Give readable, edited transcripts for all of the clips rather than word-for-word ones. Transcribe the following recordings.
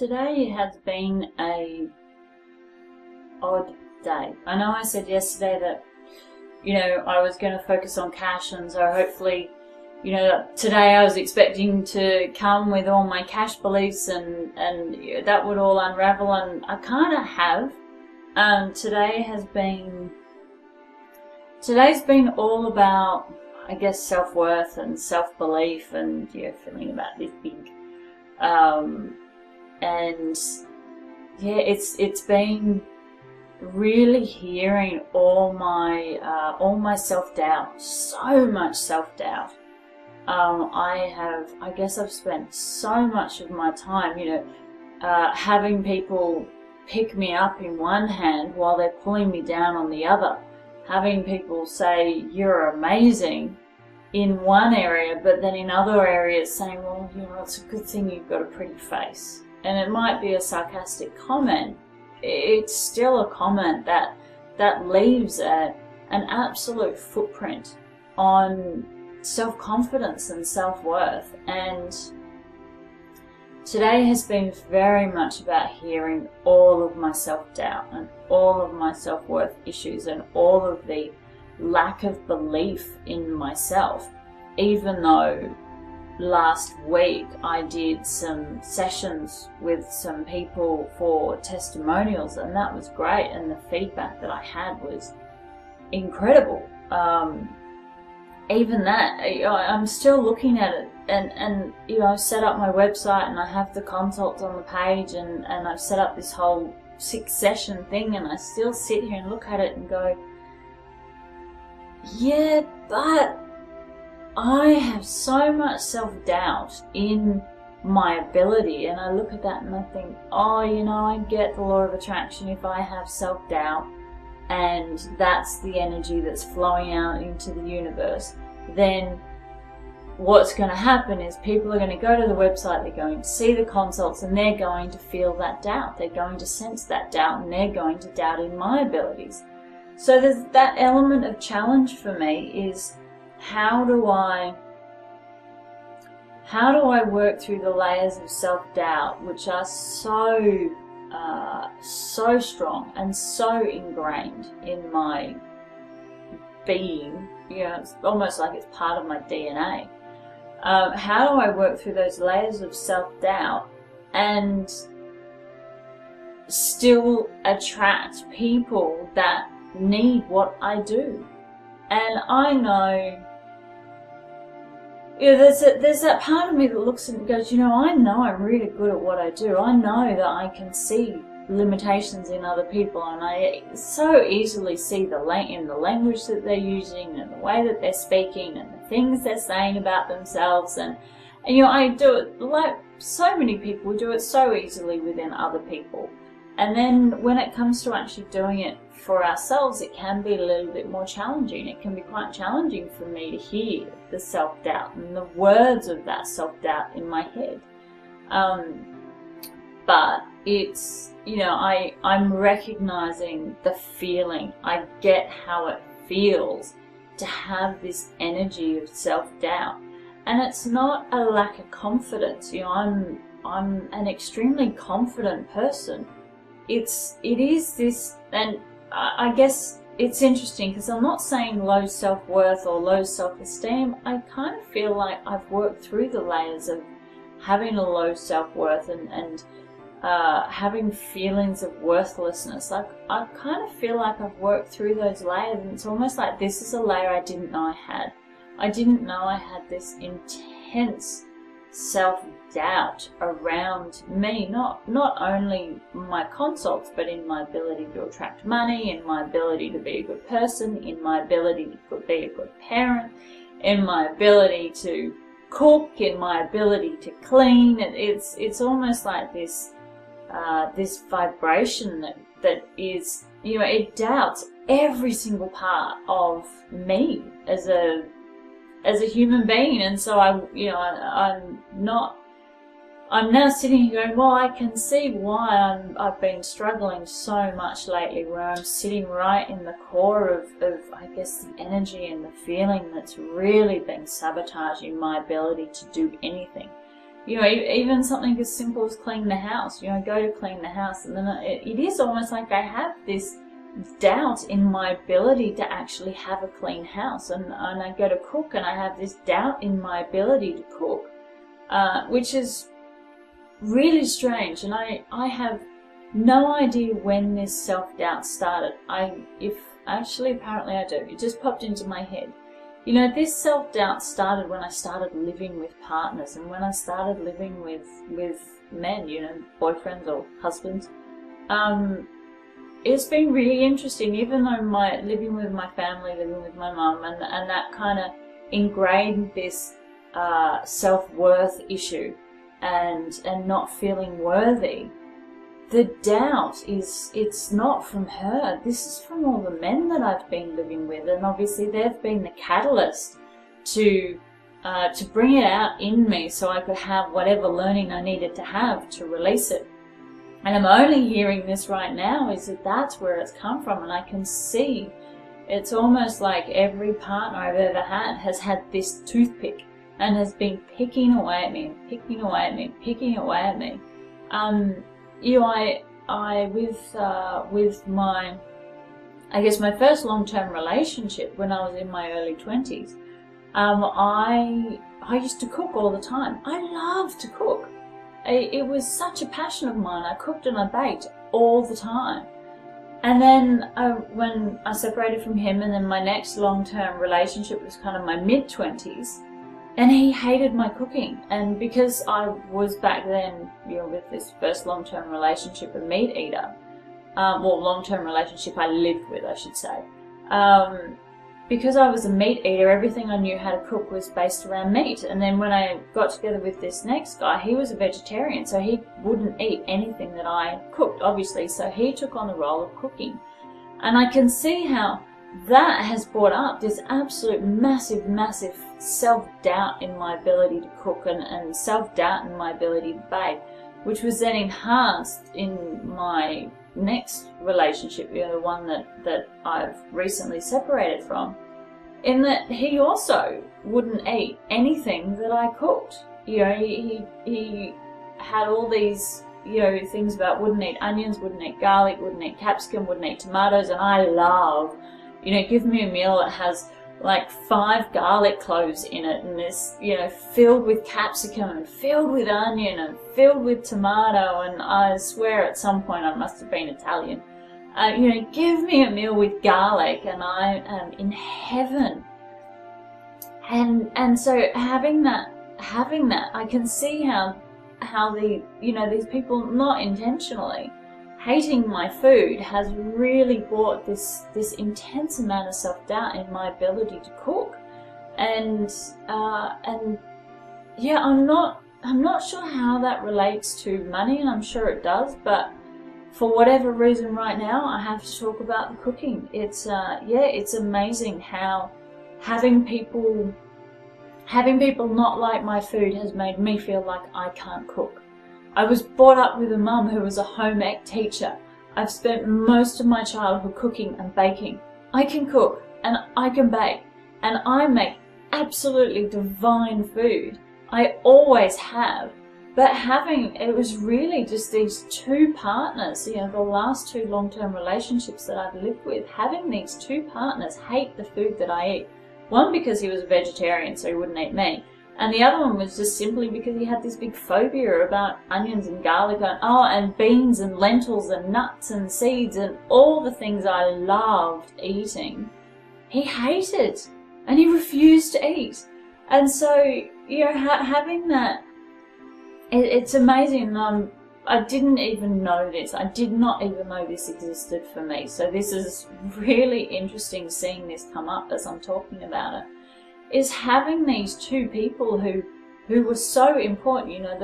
Today has been a odd day. I know I said yesterday that, I was going to focus on cash, and so hopefully, today I was expecting to come with all my cash beliefs and that would all unravel, and I kind of have. Today's been all about, I guess, self-worth and self-belief and, feeling about this big. It's been really hearing all my self-doubt, so much self-doubt. I guess I've spent so much of my time, having people pick me up in one hand while they're pulling me down on the other. Having people say, "You're amazing," in one area, but then in other areas saying, "Well, it's a good thing you've got a pretty face." And it might be a sarcastic comment. It's still a comment that leaves an absolute footprint on self-confidence and self-worth. And today has been very much about hearing all of my self-doubt and all of my self-worth issues and all of the lack of belief in myself. Even though last week I did some sessions with some people for testimonials, and that was great, and the feedback that I had was incredible. Even that, I'm still looking at it, and I've set up my website and I have the consults on the page, and I've set up this whole 6-session thing, and I still sit here and look at it and go, yeah, but I have so much self-doubt in my ability. And I look at that and I think, I get the law of attraction. If I have self-doubt and that's the energy that's flowing out into the universe, then what's going to happen is people are going to go to the website, they're going to see the consults, and they're going to feel that doubt. They're going to sense that doubt, and they're going to doubt in my abilities. So there's that element of challenge for me is, how do I work through the layers of self-doubt, which are so strong and so ingrained in my being? It's almost like it's part of my DNA. How do I work through those layers of self-doubt and still attract people that need what I do? And I know, there's that part of me that looks and goes, I know I'm really good at what I do. I know that I can see limitations in other people, and I so easily see in the language that they're using and the way that they're speaking and the things they're saying about themselves. And I do it like so many people do it so easily within other people. And then when it comes to actually doing it for ourselves, it can be a little bit more challenging. It can be quite challenging for me to hear the self-doubt and the words of that self-doubt in my head. But it's, I'm recognizing the feeling. I get how it feels to have this energy of self-doubt. And it's not a lack of confidence. I'm an extremely confident person. It is this, and I guess it's interesting because I'm not saying low self-worth or low self-esteem. I kind of feel like I've worked through the layers of having a low self-worth and having feelings of worthlessness. Like, I kind of feel like I've worked through those layers, and it's almost like this is a layer I didn't know I had. I didn't know I had this intense self-doubt around me, not only my consults, but in my ability to attract money, in my ability to be a good person, in my ability to be a good parent, in my ability to cook, in my ability to clean. It's almost like this vibration that is, it doubts every single part of me as a human being. And so I'm now sitting here going, well, I can see why I've been struggling so much lately, where I'm sitting right in the core of I guess the energy and the feeling that's really been sabotaging my ability to do anything. You know, even something as simple as cleaning the house. You know, I go to clean the house, and then it is almost like I have this doubt in my ability to actually have a clean house. And I go to cook, and I have this doubt in my ability to cook, which is really strange. And I have no idea when this self-doubt started. Apparently I do. It just popped into my head. You know, this self-doubt started when I started living with partners, and when I started living with men, you know, boyfriends or husbands. It's been really interesting, even though living with my family, living with my mum, and that kind of ingrained this self-worth issue and not feeling worthy. The doubt it's not from her. This is from all the men that I've been living with, and obviously they've been the catalyst to bring it out in me so I could have whatever learning I needed to have to release it. And I'm only hearing this right now, is that that's where it's come from, and I can see it's almost like every partner I've ever had has had this toothpick and has been picking away at me and picking away at me and picking away at me. You know, with my first long-term relationship when I was in my early 20s, I used to cook all the time. I love to cook. It was such a passion of mine. I cooked and I baked all the time. And then when I separated from him, and then my next long-term relationship was kind of my mid-20s, and he hated my cooking. And because I was back then, you know, with this first long-term relationship, a meat eater, long-term relationship I lived with, I should say. Because I was a meat eater, everything I knew how to cook was based around meat. And then when I got together with this next guy, he was a vegetarian, so he wouldn't eat anything that I cooked, obviously. So he took on the role of cooking. And I can see how that has brought up this absolute massive self-doubt in my ability to cook, and self-doubt in my ability to bake, which was then enhanced in my next relationship, you know, the one that I've recently separated from, in that he also wouldn't eat anything that I cooked. You know, he had all these, you know, things about wouldn't eat onions, wouldn't eat garlic, wouldn't eat capsicum, wouldn't eat tomatoes, and I love, you know, give me a meal that has like 5 garlic cloves in it, and it's, you know, filled with capsicum and filled with onion and filled with tomato, and I swear at some point I must have been Italian. You know, give me a meal with garlic and I am in heaven. And so having that, I can see how the, you know, these people, not intentionally, hating my food has really brought this intense amount of self-doubt in my ability to cook. And yeah, I'm not sure how that relates to money, and I'm sure it does, but for whatever reason right now I have to talk about the cooking. It's it's amazing how having people not like my food has made me feel like I can't cook. I was brought up with a mum who was a home ec teacher. I've spent most of my childhood cooking and baking. I can cook and I can bake, and I make absolutely divine food. I always have. But it was really just these two partners, you know, the last 2 long-term relationships that I've lived with, having these 2 partners hate the food that I eat. One because he was a vegetarian, so he wouldn't eat meat. And the other one was just simply because he had this big phobia about onions and garlic and beans and lentils and nuts and seeds and all the things I loved eating. He hated, and he refused to eat. And so, you know, having that, it's amazing. I didn't even know this. I did not even know this existed for me. So this is really interesting, seeing this come up as I'm talking about it. Is having these 2 people who were so important. You know,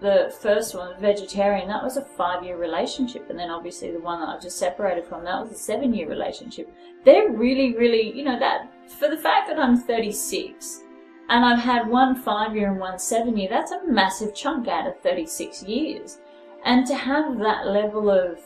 the first one, the vegetarian, that was a 5-year relationship, and then obviously the one that I've just separated from, that was a 7-year relationship. They're really, you know, that for the fact that I'm 36 and I've had one 5-year and one 7-year, that's a massive chunk out of 36 years. And to have that level of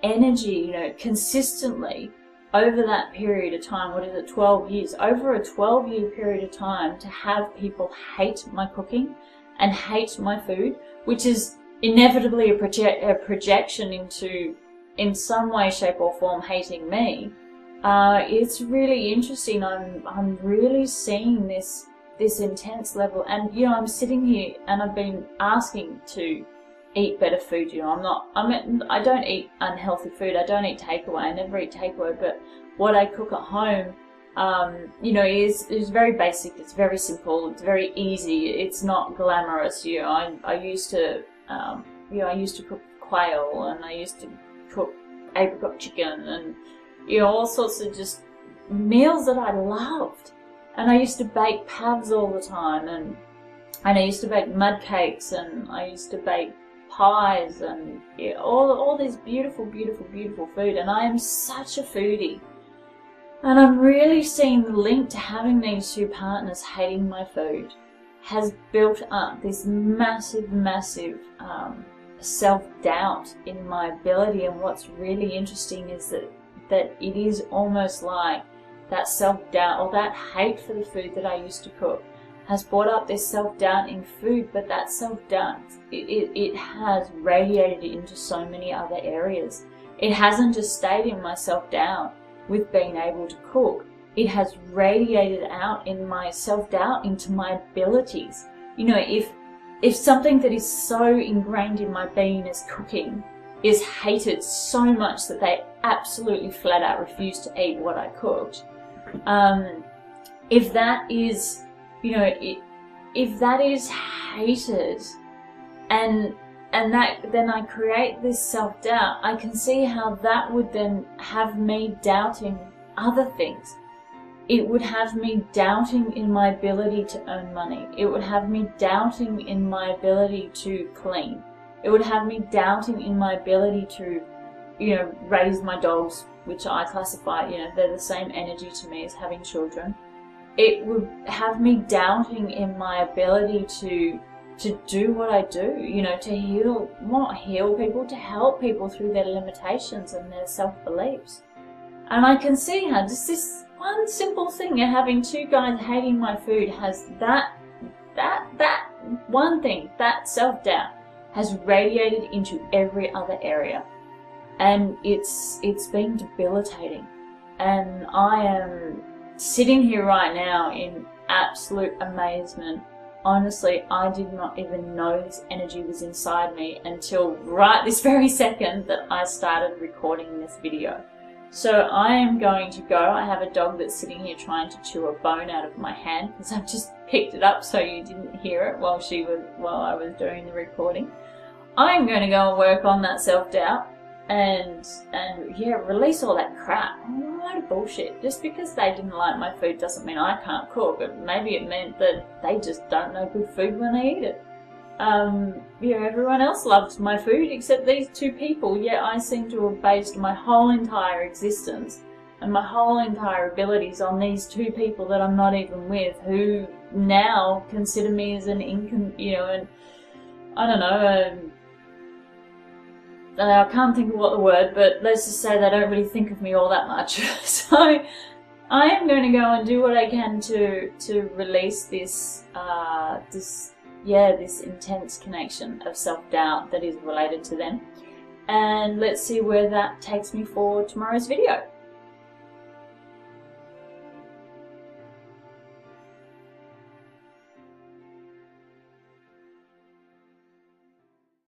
energy, you know, consistently over that period of time, 12 years, over a 12-year period of time, to have people hate my cooking and hate my food, which is inevitably a projection into, in some way, shape or form, hating me, it's really interesting. I'm really seeing this intense level, and you know, I'm sitting here and I've been asking to eat better food. You know, I don't eat unhealthy food. I don't eat takeaway. I never eat takeaway, but what I cook at home, you know, is very basic. It's very simple. It's very easy. It's not glamorous. You know, I used to, you know, I used to cook quail, and I used to cook apricot chicken, and you know, all sorts of just meals that I loved. And I used to bake pavs all the time, and I used to bake mud cakes, and I used to bake pies, and yeah, all this beautiful, beautiful, beautiful food. And I am such a foodie. And I'm really seeing the link to having these two partners hating my food has built up this massive, massive self-doubt in my ability. And what's really interesting is that it is almost like that self-doubt or that hate for the food that I used to cook has brought up this self-doubt in food, but that self-doubt, it has radiated into so many other areas. It hasn't just stayed in my self-doubt with being able to cook. It has radiated out in my self-doubt into my abilities. You know, if something that is so ingrained in my being as cooking is hated so much that they absolutely flat out refuse to eat what I cooked, if that is, you know, if that is hated, and that, then I create this self-doubt, I can see how that would then have me doubting other things. It would have me doubting in my ability to earn money. It would have me doubting in my ability to clean. It would have me doubting in my ability to, you know, raise my dogs, which I classify, you know, they're the same energy to me as having children. It would have me doubting in my ability to do what I do, you know, to heal, not heal people, to help people through their limitations and their self-beliefs. And I can see how just this one simple thing of having two guys hating my food has that one thing, that self-doubt, has radiated into every other area. And it's been debilitating. And I am sitting here right now in absolute amazement. Honestly, I did not even know this energy was inside me until right this very second that I started recording this video. So I am going to go. I have a dog that's sitting here trying to chew a bone out of my hand because I've just picked it up so you didn't hear it while I was doing the recording. I'm going to go and work on that self-doubt and yeah, release all that crap. A lot of bullshit. Just because they didn't like my food doesn't mean I can't cook. Maybe it meant that they just don't know good food when they eat it. You know, everyone else loves my food except these two people, yet I seem to have based my whole entire existence and my whole entire abilities on these two people that I'm not even with, who now consider me as an you know, and I don't know, I can't think of what the word, but let's just say they don't really think of me all that much. So I am going to go and do what I can to release this this intense connection of self-doubt that is related to them. And let's see where that takes me for tomorrow's video.